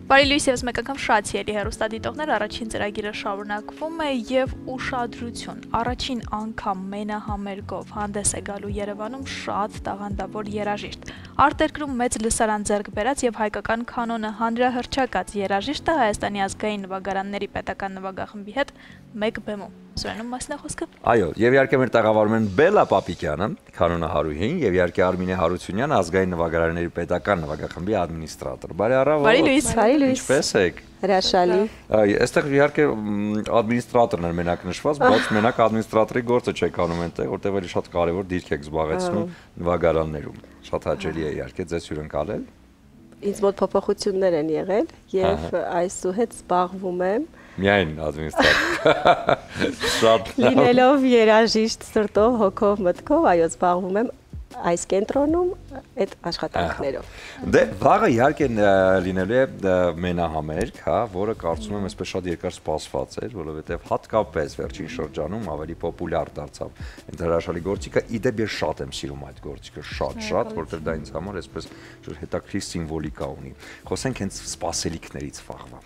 Բարի լույս եւս մեկ անգամ շատ սիրելի հեռուստադիտողներ, առաջին ծրագիրը շարունակվում է եւ ուշադրություն։ Առաջին անգամ մենահամերգով հանդես է գալու Երևանում շատ տաղանդավոր երաժիշտ։ Արտերկրում մեծ լսարան ձեռք բերած եւ հայկական կանոնը հանրահռչակած երաժիշտը Հայաստանի ազգային նվագարանների պետական նվագախմբի հետ մեկ բեմում։ Սուրենում մասն է խոսքը։ Այո, եւ իհարկե մեր տաղավարում են Բելլա Պապիկյանը, կանոնահարուհին, եւ իհարկե Արմինե Հարությունյանը, ազգային նվագարանների պետական նվագախմբի ադմինիստրատոր։ Բարի առավոտ։ Բարի լույս։ Բարի լույս։ Ինչպե՞ս եք։ Հրաշալի։ Այստեղ իհարկե ադմինիստրատորն է մենակ նշված, բայց մենակ ադմինիստրատորի գործը չեք անում այնտեղ, որտեղ էլի շատ կարևոր դիրք եք զբաղեցնում նվագարաններում։ Շատ հաճելի է իհարկե ձեզ հյուրընկալել։ Ինձ մոտ փոփոխություններ են եղել եւ այսուհետ զբաղվում եմ Միայն ադմինիստրատոր։ Շատ լինելով երաժիշտ սրտով, հոգով, մտքով, այո, զբաղվում եմ այս կենտրոնում այդ աշխատանքներով։ Դե վաղը իհարկե լինելու է մենահամերգ, հա, որը կարծում եմ այսպես շատ երկար սպասված էր, որովհետև հատկապես վերջին շրջանում ավելի պոպուլյար դարձավ այդ հրաշալի գործիքը։ Իդեպ ես շատ եմ սիրում այդ գործիքը, շատ, որովհետև դա ինձ համար այսպես հետաքրքիր սիմվոլիկա ունի։ Խոսենք հենց սպասելիքներից վաղվա։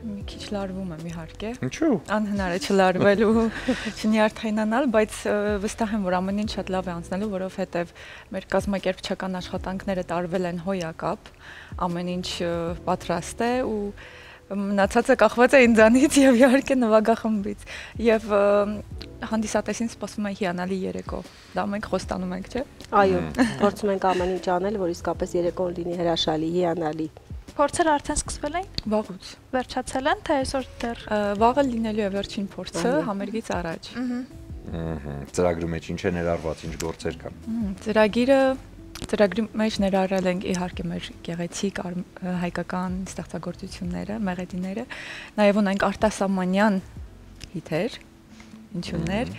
Մի քիչ լարվում եմ իհարկե։ Ինչու՞։ Անհնար է չլարվելու, չնյարդայնանալ, բայց վստահ եմ, որ ամեն ինչ շատ լավ է անցնելու, որովհետև մեր կազմակերպչական աշխատանքները տարվել են հոյակապ, ամեն ինչ պատրաստ է ու մնացածը կախված է ինձանից եւ իհարկե նվագախմբից։ Եվ հանդիսատեսին սպասում է հիանալի երեկո։ Դա մենք խոստանում ենք, չէ՞։ Այո, փորձում ենք ամեն ինչ անել, որ իսկապես երեկոն լինի հրաշալի, հիանալի։ Փորձերը արդեն սկսվել են։ Վաղուց։ Վերջացել են, թե այսօր դեռ։ Վաղը լինելու է վերջին փորձը համերգից առաջ։ Ծրագրի մեջ ինչ է ներառված, ինչ գործեր կան։ Ծրագրի մեջ ներառել ենք իհարկե մեր գեղեցիկ հայկական ստեղծագործությունները, մեղեդիները, նաև ունենք արտասահմանյան հիթեր, ինչուններ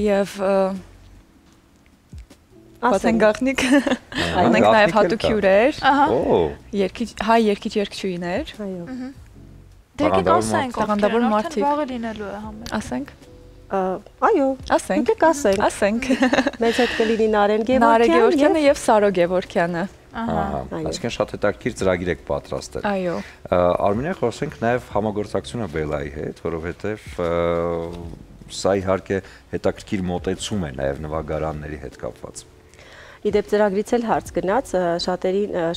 եւ Բացեն գաղտնիք, ունենք նաև հատուկ հյուրեր, հայ երգիչ-երգչուհիներ։ Դեկեք ասենք, տաղանդավոր մարդիկ։ Վաղը լինելու է համերգ։ Ասենք։ Այո, ասենք։ Դուք ասենք։ Ասենք։ Մեծ հետ կլինի Նարեն Գևորգյանը եւ Սարո Գևորգյանը։ Այսինքն շատ հետաքրքիր ծրագիր եք պատրաստել։ Այո։ Արմինե, խոսենք նաև համագործակցությունը Բելլայի հետ, որովհետև սա իհարկե հետաքրքիր մոտեցում է նաև նվագարանների հետ կապված։ Իդեպ ծրագրից էլ հարց գնաց,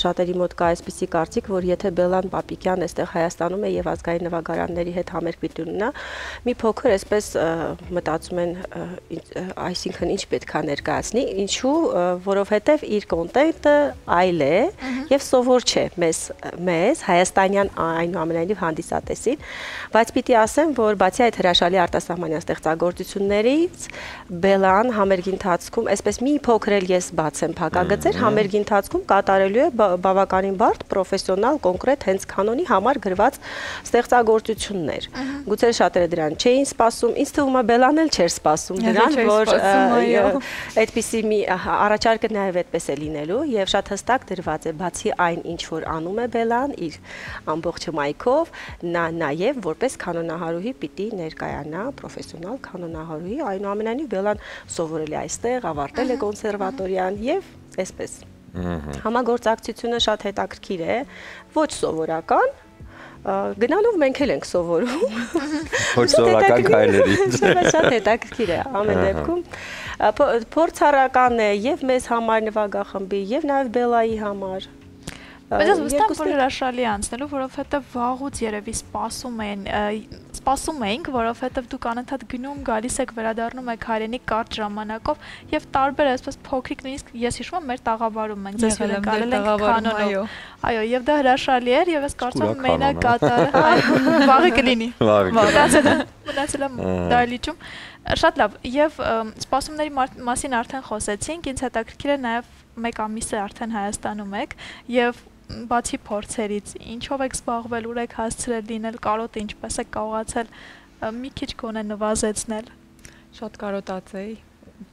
շատերի մոտ կա այսպիսի կարծիք, որ եթե Բելլան Պապիկյան այստեղ Հայաստանում է եւ ազգային նվագարանների հետ համերգ պիտի ունենա, մի փոքր այսպես մտածում են, այսինքն ինչ պետք է ներկայացնի, ինչու, որովհետեւ իր կոնտենտը այլ է եւ սովոր չէ մեզ հայաստանյան այնուամենայնիվ հանդիսատեսին, բայց պիտի ասեմ, որ բացի այդ հրաշալի արտասահմանյան ստեղծագործություններից Բելլան համերգի ընթացքում այսպես մի փոքր էլ ես եմ փակագծեր, համերգի ընթացքում կատարելու է բավականին բարդ, պրոֆեսիոնալ, կոնկրետ հենց կանոնի համար գրված ստեղծագործություններ։ Գուցե շատերը դրան չէին սպասում, ինձ թվում է Բելլան էլ չէր սպասում դրան, որ այդպիսի մի առաջարկը նաև այդպես է լինելու եւ շատ հստակ դրված է, բացի այն, ինչ որ անում է Բելլան իր ամբողջ մայքով, նա նաև որպես կանոնահարուհի պիտի ներկայանա, պրոֆեսիոնալ կանոնահարուհի, այնուամենայնիվ Բելլան սովորել է այստեղ, ավարտել է կոնսերվատորիան եւ այսպես։ Համագործակցությունը շատ հետաքրքիր է, ոչ սովորական, գնալով մենք էլ ենք սովորում։ Ոչ սովորական քայլերի։ Շատ հետաքրքիր է ամեն դեպքում։ Փորձառական է եւ մեզ համար նվագախմբի եւ նաեւ Բելլայի համար։ Բայց ես վստահ եմ, որ հրաշալի է անցնելու, որովհետև վաղուց երևի սպասում էինք, որովհետև դուք անընդհատ գնում, գալիս եք, վերադառնում եք հայրենի կարճ ժամանակով եւ տարբեր այսպես փոքրիկ նույնիսկ ես հիշում եմ մեր տաղավարում ենք, ձեզ հյուրընկալել ենք կանոնով։ Այո, եւ դա հրաշալի էր եւ ես կարծում եմ մենակ կատարը վաղը կլինի։ Մնացել եմ դալիճում։ Շատ լավ, եւ սպասումների մասին արդեն խոսեցինք, ինձ հետաքրքիր է նաեւ մեկ ամիս է արդեն Հայաստանում եք եւ բացի փորձերից ինչով եք զբաղվել, ուր եք հասցրել լինել, կարոտը ինչպես եք կարողացել մի քիչ գոնե նվազեցնել։ Շատ կարոտացեի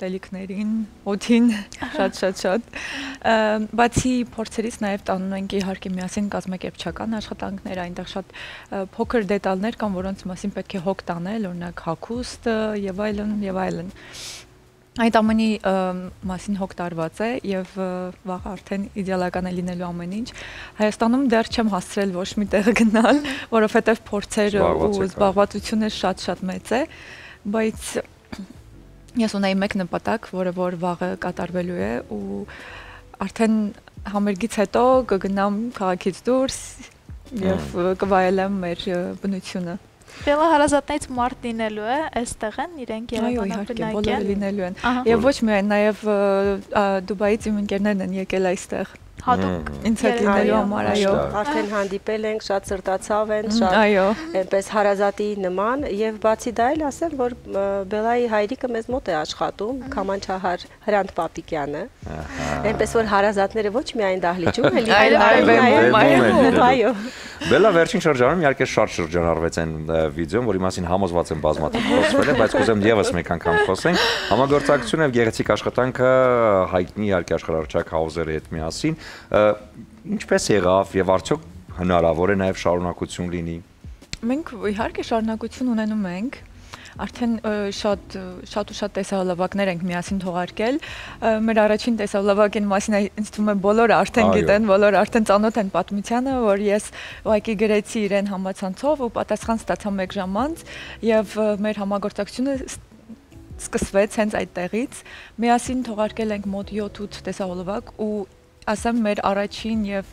տելիքներին, օդին, շատ։ Բացի փորձերից նաև տանում ենք իհարկե միասին կազմակերպչական աշխատանքներ, այնտեղ շատ փոքր դետալներ կան, որոնց մասին պետք է հոգ տանել, օրինակ հագուստ եւ այլն։ Այդ ամենի մասին հոգ տարված է եւ վաղ արդեն իդեալական է լինելու ամեն ինչ։ Հայաստանում դեռ չեմ հասցրել ոչ մի տեղ գնալ, որովհետեւ փորձերը ու զբաղվածությունը շատ մեծ է, բայց ես ունեի մեկ նպատակ, որը որ վաղը կատարվելու է ու արդեն համերգից հետո կգնամ քաղաքից դուրս եւ կվայելեմ մեր բնությունը։ Բելա հարազատներից մարդ լինելու է, այստեղ են իրենք Երևանը բնակել։ Այո, իհարկե, բոլորը լինելու են։ Եվ ոչ միայն, նաև Դուբայից իմ ընկերներն են եկել այստեղ։ Հատուկ ինձ հետ լինելու համար, այո։ Արդեն հանդիպել ենք, շատ սրտացավ են, շատ այնպես հարազատի նման եւ բացի դա էլ ասեմ, որ Բելայի հայրիկը մեզ մոտ է աշխատում, Քամանչահար Հրանտ Պապիկյանը։ Այնպես որ հարազատները ոչ միայն դահլիճում են, այո։ Բելա վերջին շրջանում իհարկե շատ շրջանառվեց այն վիդեոն, որի մասին համոզված եմ բազմաթիվ խոսվել է, բայց կուզեմ եւս մեկ անգամ խոսենք։ Համագործակցությունը եւ գեղեցիկ աշխատանքը հայտնի իհարկե աշխարհարչակ Հաուզերի հետ միասին ինչպես եղավ եւ արդյոք հնարավոր է նաեւ շարունակություն լինի։ Մենք իհարկե շարունակություն ունենում ենք, արդեն շատ տեսահոլովակներ ենք միասին թողարկել։ Մեր առաջին տեսահոլովակի մասին ինձ թվում է բոլորը արդեն գիտեն, բոլորը արդեն ծանոթ են պատմությանը, որ ես ուղղակի գրեցի իրեն համացանցով ու պատասխան ստացա 1 ժամ անց եւ մեր համագործակցությունը սկսվեց հենց այդտեղից։ Միասին թողարկել ենք մոտ 7-8 տեսահոլովակ ու ասեմ մեր առաջին եւ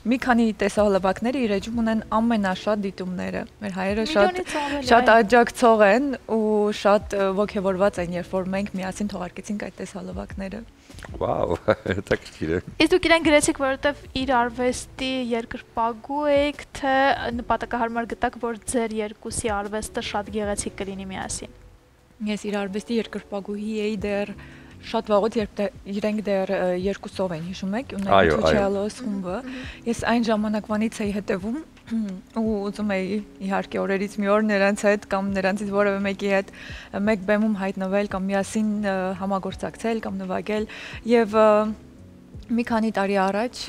մի քանի տեսահոլովակները իր էջում ունեն ամենաշատ դիտումները։ Մեր հայերը շատ աջակցող են ու շատ ողջավորված են, երբ որ մենք միասին թողարկեցինք այդ տեսահոլովակները։ Վաու, հետաքրքիր է։ Իսկ դուք իրեն գրեցիք, որովհետև իր արվեստի երկրպագու եք, թե նպատակահարմար գտաք, որ ձեր երկուսի արվեստը շատ գեղեցիկ կլինի միասին։ Ես իր արվեստի երկրպագուհի էի դեռ շատ վաղուց, երբ իրենք դեռ երկուսով են, հիշում եք, ունեն Թուչելոս խումբը։ Ես այն ժամանակվանից էի հետևում ու ուզում էի իհարկե օրերից մի օր նրանց հետ կամ նրանցից որևէ մեկի հետ մեկ բեմում հայտնվել կամ միասին համագործակցել կամ նվագել եւ մի քանի տարի առաջ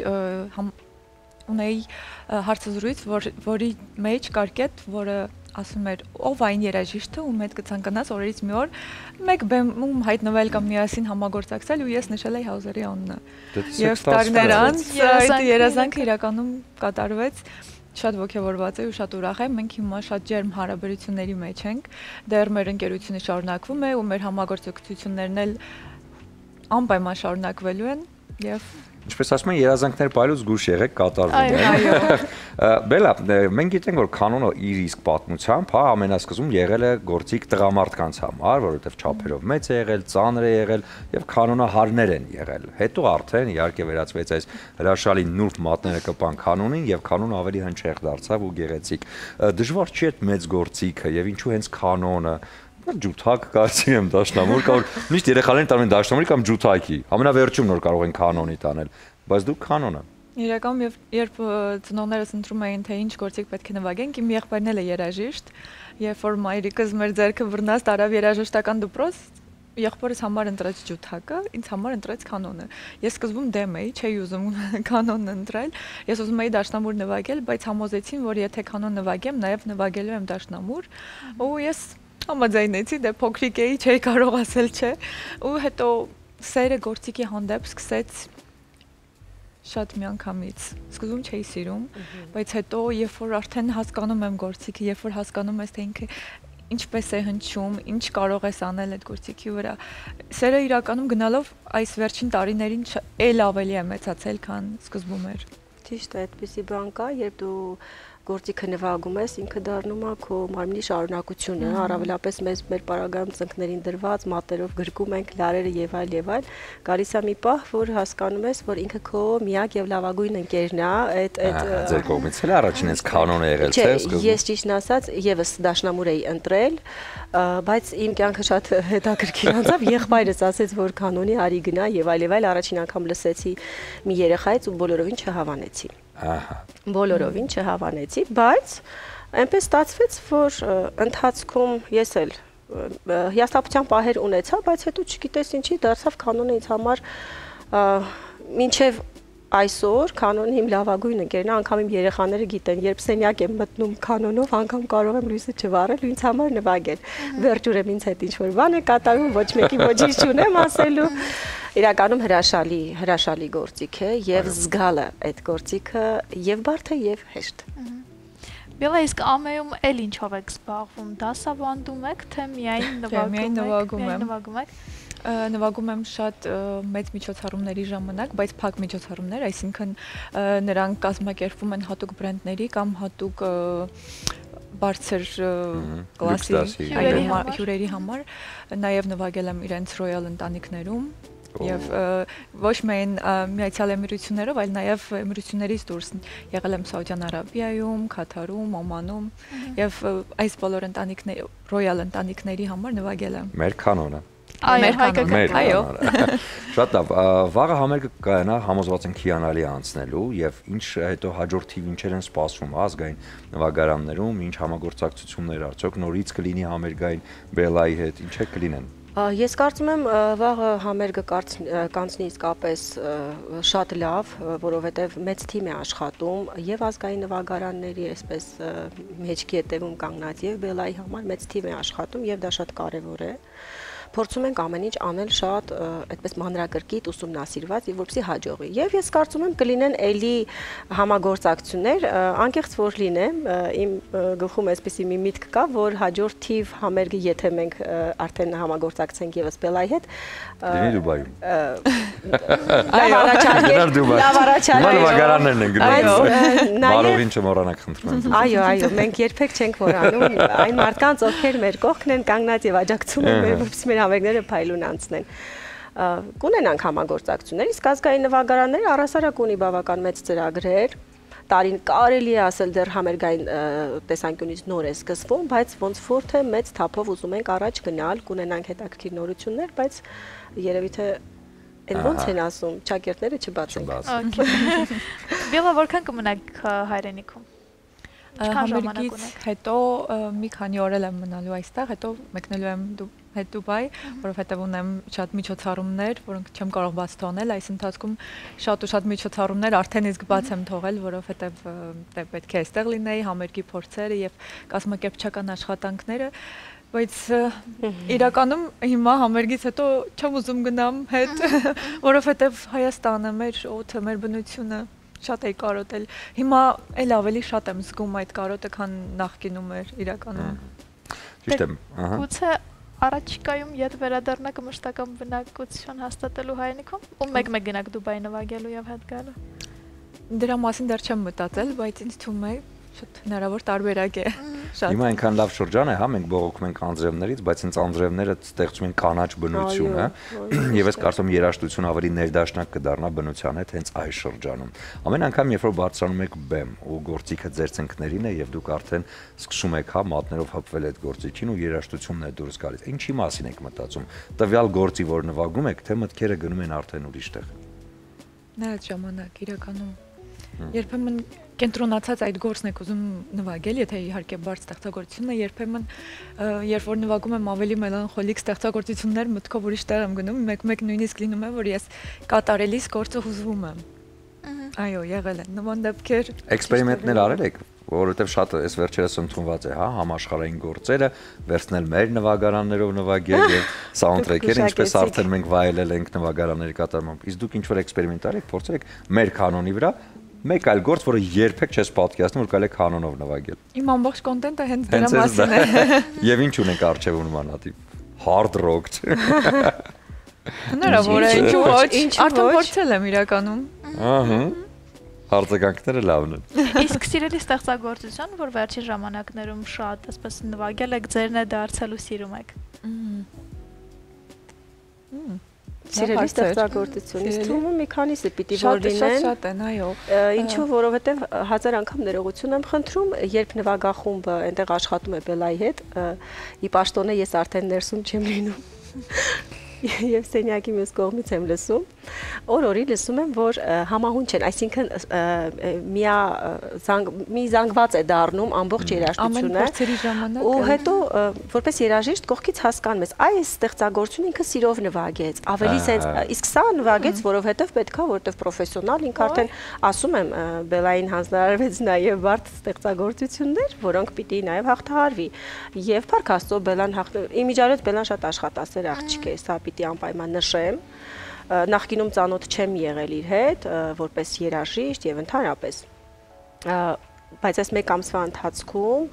ունեի հարցազրույց, որի մեջ կար կետ, որը ասում էր ով այն երաժիշտը ում հետ կցանկանաս օրերից մի օր մեկ բեմում հայտնվել կամ միասին համագործակցել ու ես նշել էի Հաուզերի անունը։ Եվ տարիներ անց այդ երազանքը իրականում կատարվեց։ Շատ ողջավորված եմ ու շատ ուրախ եմ։ Մենք հիմա շատ ջերմ հարաբերությունների մեջ ենք։ Դեռ մեր ընկերությունը շարունակվում է ու մեր համագործակցություններն էլ անպայման շարունակվելու են եւ Ինչպես ասում են, երազանքներ պայլուց զգուշ եղեք, կատարվում են։ Բելա, մենք գիտենք, որ կանոնը իր իսկ պատմությամբ, ամենասկզում եղել է գործիք տղամարդկանց համար, որովհետև չափերով մեծ է եղել, ծանր է եղել եւ կանոնահարներ են եղել։ Հետո արդեն իհարկե վերածվեց այս հրաշալի նուրբ մատները կպան կանոնին եւ կանոնը ավելի հնչեղ դարձավ ու գեղեցիկ։ Դժվար չի այդ մեծ գործիքը եւ ինչու հենց կանոնը ջութակ կարծի եմ դաշնամուր կամ միշտ երեխաներին տանում են դաշնամուրի կամ ջութակի ամենավերջում նոր կարող են կանոնի տանել բայց դուք կանոնը իրական երբ ծնողներս ընտրում էին թե ինչ գործիք պետք է նվագենք իմ եղբայրն էլ է երաժիշտ երբ որ մայրիկս մեր ձեռքը բռնած տարավ երաժշտական դպրոց եղբորս համար ընտրեց ջութակը ինձ համար ընտրեց կանոնը ես սկզբում դեմ էի չէի ուզում կանոնն ընտրել ես ուզում էի դաշնամուր նվագել բայց համոզեցին որ եթե կանոն նվագեմ նաև նվագելու եմ դաշնամուր ու ես Համաձայնեցի, դե փոքրիկ էի, չէի կարող ասել չէ, ու հետո սերը գործիքի հանդեպ սկսեց շատ միանգամից։ Սկզբում չէի սիրում, բայց հետո երբ որ արդեն հասկանում եմ գործիքը, երբ որ հասկանում ես թե ինքը ինչպես է հնչում, ինչ կարող ես անել այդ գործիքի վրա, սերը իրականում գնալով այս վերջին տարիներին էլ ավելի է մեծացել, քան սկզբում էր։ Ճիշտ է, այդպիսի բան կա, երբ դու գործիքը նվագում ես, ինքը դառնում է քո մարմնի շարունակությունը, առավելապես մեր պարագայում ծնկներին դրված, մատներով գրկում ենք, լարերը եւ այլ, գալիս է մի պահ, որ հասկանում ես, որ ինքը քո միակ եւ լավագույն ընկերն է, այդ ձեր կողմից էլ առաջին էս կանոն է եղել, չէ՞, սկզբում։ Ես ճիշտն ասած եւս դաշնամուր էի ընտրել, բայց իմ կյանքը շատ հետաքրքիր անցավ, եղբայրս ասեց, որ կանոնի արի գնա եւ այլ, առաջին անգամ լսեցի մի երեխայից ու բոլորովին չհավանեցի։ Բոլորովին չհավանեցի, բայց այնպես ստացվեց, որ ընթացքում ես էլ հիասթափության պահեր ունեցա, բայց հետո չգիտես ինչի դարձավ կանոնը ինձ համար մինչև այսօր կանոնի իմ լավագույն ընկերն է, անգամ իմ երեխաները գիտեն, երբ սենյակ եմ մտնում կանոնով, անգամ կարող եմ լույսը չվառել ու ինձ համար նվագել։ Վերջուրեմ ինձ հետ ինչ-որ բան է կատարում, ոչ մեկի ոչինչ չունեմ ասելու։ Իրականում հրաշալի գործիք է եւ զգալը այդ գործիքը եւ բարդ է եւ հեշտ։ Բելա, իսկ ամեում էլ ինչով եք զբաղվում, դասավանդում եք, թե միայն նվագում եք։ Նվագում եմ շատ մեծ միջոցառումների ժամանակ, բայց փակ միջոցառումներ, այսինքն նրանք կազմակերպվում են հատուկ բրենդների կամ հատուկ բարձր կլասի հյուրերի համար, նաև նվագել եմ իրենց ռոյալ ընտանիքներում եւ ոչ միայն Միացյալ Էմիրություններով, այլ նաև Էմիրություններից դուրս եղել եմ Սաուդյան Արաբիայում, Քաթարում, Օմանում եւ այս բոլոր ռոյալ ընտանիքների համար նվագել եմ։ Մեր կանոնը։ Այո։ Շատ լավ, վաղը համերգը կայանա, համոզված ենք հիանալի անցնելու եւ ինչ հետո հաջորդ թիվ ինչեր են սպասվում ազգային նվագարաններում, ինչ համագործակցություններ արդյոք նորից կլինի համերգային Բելայի հետ, ինչ է կլինեն։ Ես կարծում եմ վաղը համերգը կանցնի իսկապես շատ լավ, որովհետև մեծ թիմ է աշխատում եւ ազգային նվագարանների այսպես մեջքի հետևում կանգնած եւ Բելայի համար մեծ թիմ է աշխատում եւ դա շատ կարեւոր է։ Փորձում ենք ամեն ինչ անել շատ այդպես մանրակրկիտ ուսումնասիրված եւ որպեսզի հաջողի։ Եվ ես կարծում եմ կլինեն էլի համագործակցություններ, անկեղծ որ լինեմ, իմ գլխում այսպեսի մի միտք կա, որ հաջորդ թիվ համերգը, եթե մենք արդեն համագործակցենք եւս Բելայի հետ, լինի Դուբայում։ Լավ առաջարկ։ Նվագարաններն են գնում։ Մարովին չմոռանաք խնդրում եմ։ Այո, մենք երբեք չենք մոռանում այն մարդկանց, ովքեր մեր կողքն են կանգնած եւ աջակցում են մեր, որպեսզի մեր համերգները փայլուն անցնեն։ Կունենանք համագործակցություններ, իսկ ազգային նվագարանները առհասարակ ունի բավական մեծ ծրագրեր։ Տարին կարելի է ասել դեռ համերգային տեսանկյունից նոր է սկսվում, բայց ոնց որ թե մեծ թափով ուզում ենք առաջ գնալ, կունենանք հետաքրքիր նորություններ, բայց երևի թե այն ոնց են ասում, ճակերտները չբացենք։ Բելա, որքան կմնաք հայրենիքում։ Համերգից հետո մի քանի օր եմ մնալու այստեղ, հետո մեկնելու եմ հետ Դուբայ, որովհետև ունեմ շատ միջոցառումներ, որոնք չեմ կարող բաց թողնել, այս ընթացքում շատ ու շատ միջոցառումներ արդեն իսկ բաց եմ թողել, որովհետև պետք է այստեղ լինեի, համերգի փորձերը եւ կազմակերպչական աշխատանքները, բայց իրականում հիմա համերգից հետո չեմ ուզում գնամ հետ, որովհետև Հայաստանը, մեր օդը, մեր բնությունը շատ էի կարոտել։ Հիմա էլ ավելի շատ եմ զգում այդ կարոտը, քան նախկինում էր իրականում։ Ճիշտ եմ, Գուցե առաջիկայում ետ վերադառնաք մշտական բնակություն հաստատելու հայրենիքում, ու մեկ-մեկ գնաք Դուբայ նվագելու եւ հետ գալու։ Դրա մասին դեռ չեմ մտածել, բայց ինձ թվում է շատ հնարավոր տարբերակ է։ Հիմա այնքան լավ շրջան է, հա, մենք բողոքում ենք անձրևներից, բայց հենց անձրևները ստեղծում են կանաչ բնությունը, եւ ես կարծում եմ երաժշտությունը ավելի ներդաշնակ կդառնա բնության հետ հենց այս շրջանում։ Ամեն անգամ, երբ որ բարձրանում եք բեմ ու գործիքը ձեր ցնքներին է եւ դուք արդեն սկսում եք, հա, մատներով հպվել այդ գործիքին ու երաժշտությունն է դուրս գալիս։ Ինչի մասին եք մտածում։ Տվյալ գործի, որ նվագում եք, թե մտքերը գնում են արդեն ուրիշ տեղ։ Նա այդ ժամանակ իրականում երբեմն կենտրոնացած այդ գործն եք ուզում նվագել, եթե իհարկե բարձ ստեղծագործությունն է, երբեմն երբ որ նվագում եմ ավելի մելանխոլիկ ստեղծագործություններ, մտքով ուրիշ տեղ եմ գնում, մեկ-մեկ նույնիսկ լինում է, որ ես կատարելիս գործը հուզվում եմ։ Այո, եղել են նման դեպքեր։ Էքսպերիմենտներ արել եք, որովհետև շատ էս վերջերս ընդունված է, հա, համաշխարհային գործերը վերցնել մեր նվագարաններով նվագել եւ սաունդթրեքերը, ինչպես արդեն մենք վայելել ենք նվագարանների կատարմամբ։ Իսկ դուք ինչ-որ էքսպերիմենտ արեք, փորձել եք մեր կանոնի վրա մեկ այլ գործ, որը երբեք չես պատկերացնում, որ կարելի է կանոնով նվագել։ Իմ ամբողջ կոնտենտը հենց դրա մասին է։ Եվ ինչ ունենք արժևում նմանատիպ hard rock։ Հնարավոր է, ինչու ոչ, արդեն փորձել եմ իրականում։ Ահա։ Արձագանքները լավն են։ Իսկ սիրելի ստեղծագործություն, որ վերջին ժամանակներում շատ, ասես նվագել եք, ձերն է դարձել ու սիրում եք։ Սիրելի ստեղծագործություն, իսկ թվում է մի քանիսը պիտի որ լինեն։ Շատ են, այո։ Ինչու, որովհետև հազար անգամ ներողություն եմ խնդրում, երբ նվագախումբը այնտեղ աշխատում է Բելայի հետ, ի պաշտոնե ես արդեն ներսում չեմ լինում։ Եվ սենյակի մյուս կողմից եմ լսում։ Օր-օրի լսում եմ, որ համահունչ են, այսինքն մի զանգված է դառնում ամբողջ երաժշտությունը։ Ու հետո որպես երաժիշտ կողքից հասկանում ես, այս ստեղծագործությունը ինքը սիրով նվագեց, ավելի սենց, իսկ սա նվագեց, որովհետև պետքա, որովհետև պրոֆեսիոնալ, ինքը արդեն ասում եմ, Բելային հանձնարարվեց նաև բարդ ստեղծագործություններ, որոնք պիտի նաև հաղթահարվի։ Եվ փառք Աստծո Բելան իմիջիայլոց Բելան շատ աշխատասեր աղջիկ է, սա պիտի անպայման նշեմ։ Նախկինում ծանոթ չեմ եղել իր հետ, որպես երաժիշտ եւ ընդհանրապես։ Բայց այս մեկ ամսվա ընթացքում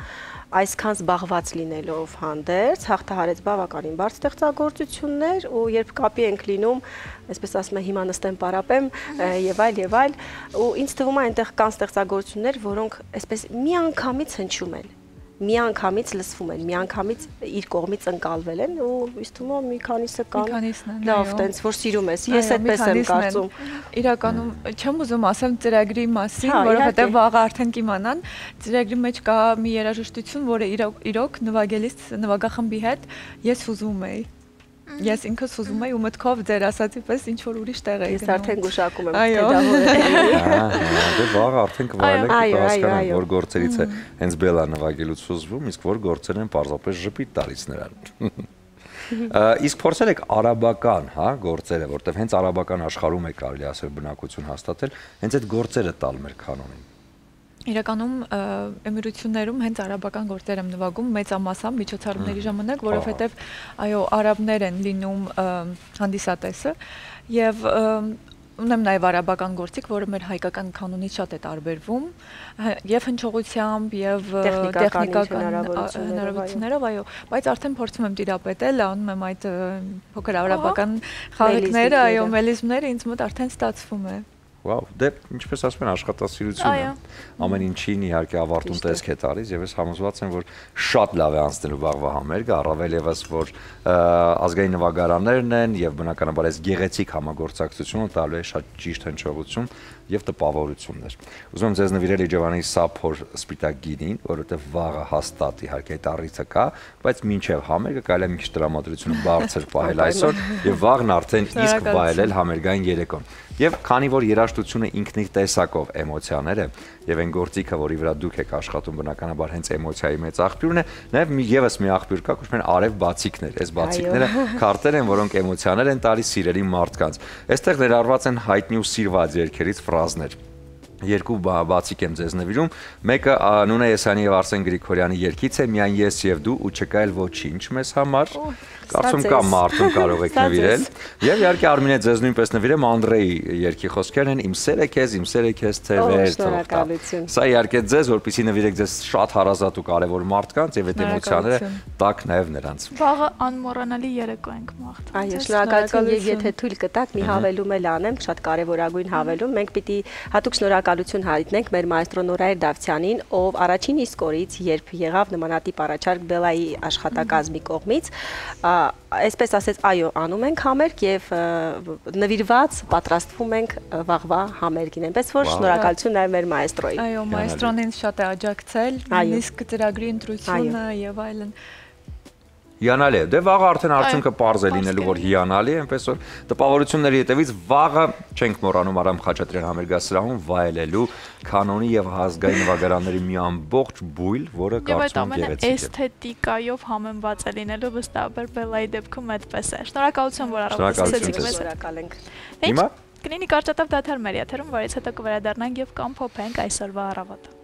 այսքան զբաղված լինելով հանդերձ հաղթահարեց բավականին բարդ ստեղծագործություններ ու երբ կապի ենք լինում, այսպես ասում եմ, հիմա նստեմ պարապեմ եւ այլ, ու ինձ թվում է այնտեղ կան ստեղծագործություններ, որոնք այսպես միանգամից հնչում են, միանգամից լսվում են, միանգամից իր կողմից ընկալվել են ու ինձ թվում է մի քանիսը կան։ Լավ, տենց որ սիրում ես, ես այդպես եմ կարծում։ Իրականում չեմ ուզում ասեմ ծրագրի մասին, որովհետև վաղը արդեն կիմանան, ծրագրի մեջ կա մի երաժշտություն, որը իրոք նվագելիս նվագախմբի հետ ես ուզում էի։ Ես ինքս ուզում եի ու մտքով ձեր ասացի պես ինչ որ ուրիշ տեղ էի գնում։ Ես արդեն գուշակում եմ, թե դա որը։ Դե վաղը արդեն կվայելեք, հասկանամ, որ գործերից է հենց Բելա նվագելուց ուզվում, իսկ որ գործեր են պարզապես ժպիտ տալիս նրան։ Իսկ փորձել եք արաբական, հա, գործերը, որտեղ հենց արաբական աշխարհում է կարելի ասել բնակություն հաստատել, հենց այդ գործերը տալ մեր կանոնին։ Իրականում էմիրություններում հենց արաբական գործեր եմ նվագում մեծամասամբ միջոցառումների ժամանակ, որովհետև այո, արաբներ են լինում հանդիսատեսը եւ ունեմ նաեւ արաբական գործիք, որը մեր հայկական կանոնից շատ է տարբերվում եւ հնչողությամբ եւ տեխնիկական հնարավորություններով, այո, բայց արդեն փորձում եմ տիրապետել, անում եմ այդ փոքր արաբական խաղիկները, այո, մելիզմները ինձ մոտ արդեն ստացվում է։ Վաու, դե ինչպես ասում են աշխատասիրությունը, ամեն ինչին իհարկե ավարտուն տեսք է տալիս եւ ես համոզված եմ, որ շատ լավ է անցնելու վաղվա համերգը, առավել եւս որ ազգային նվագարաններն են եւ բնականաբար այս գեղեցիկ համագործակցությունը տալու է շատ ճիշտ հնչողություն եւ տպավորություններ։ Ուզում եմ ձեզ նվիրել Իջևանի Սափոր սպիտակ գինին, որովհետեւ վաղը հաստատ իհարկե այդ առիթը կա, բայց մինչեւ համերգը կարելի է մի քիչ տրամադրությունը բարձր պահել այսօր եւ վաղն արդեն իսկ վայելել համերգային երեկոն։ Եվ քանի որ երաժշտությունը ինքնին տեսակով էմոցիաներ է եւ այն գործիքը, որի վրա դուք եք աշխատում, բնականաբար հենց էմոցիայի մեծ աղբյուրն է, նաեւ եւս մի աղբյուր կա, կոչվում են արև բացիկներ։ Այս բացիկները քարտեր են, որոնք էմոցիաներ են տալիս սիրելի մարդկանց։ Այստեղ ներառված են հայտնի ու սիրված երգերից ֆրազներ։ Երկու բացիկ եմ ձեզ նվիրում, մեկը Նունե Եսյանի եւ Արսեն Գրիգորյանի երգից է Միայն ես եւ դու ու չկա էլ ոչինչ մեզ համար, կարծում կա մարդուն կարող եք նվիրել, եւ իհարկե Արմինե ձեզ նույնպես նվիրեմ Անդրեի երգի խոսքերն են Իմ սերը քեզ թե վեր թողտա։ Սա իհարկե ձեզ, որպեսզի նվիրեք ձեզ շատ հարազատ ու կարեւոր մարդկանց եւ այդ էմոցիաները տակ նաեւ նրանց։ Վաղը անմոռանալի երեկո ենք մաղթում։ Այո, շնորհակալություն եւ եթե թույլ կտաք մի հավելում էլ անեմ, շատ կարեւորագույն հավելում, մենք պիտի հատուկ շնորհակալություն հայտնենք մեր մայստրո Նորայր Դավթյանին, ով առաջին իսկ օրից, երբ եղավ նմանատիպ առաջարկ Բելայի աշխատակազմի կողմից, այսպես ասած, այո, անում ենք համերգ եւ նվիրված պատրաստվում ենք վաղվա համերգին, այնպես որ շնորհակալություն նաեւ մեր մայստրոյին։ Այո, մայստրոն ինձ շատ է աջակցել, նույնիսկ ծրագրի ընտրությունը եւ այլն։ Հիանալի է։ Դե վաղը արդեն արդյունքը պարզ է լինելու, որ հիանալի է, այնպես որ տպավորությունների հետևից վաղը չենք մոռանում Արամ Խաչատրյան համերգասրահում վայելելու կանոնի եւ ազգային նվագարանների մի ամբողջ բույլ, որը կարծում եմ գեղեցիկ է։ Էսթետիկայով համեմված է լինելու, վստահաբար Բելայի դեպքում այդպես է։ Շնորհակալություն, որ առավոտեցիք մեզ։ Շնորհակալ ենք։ Հիմա կլինի կարճատև դադար մեր եթերում, որից հետո կվերադառնանք եւ կամփոփենք այսօրվա առավոտը։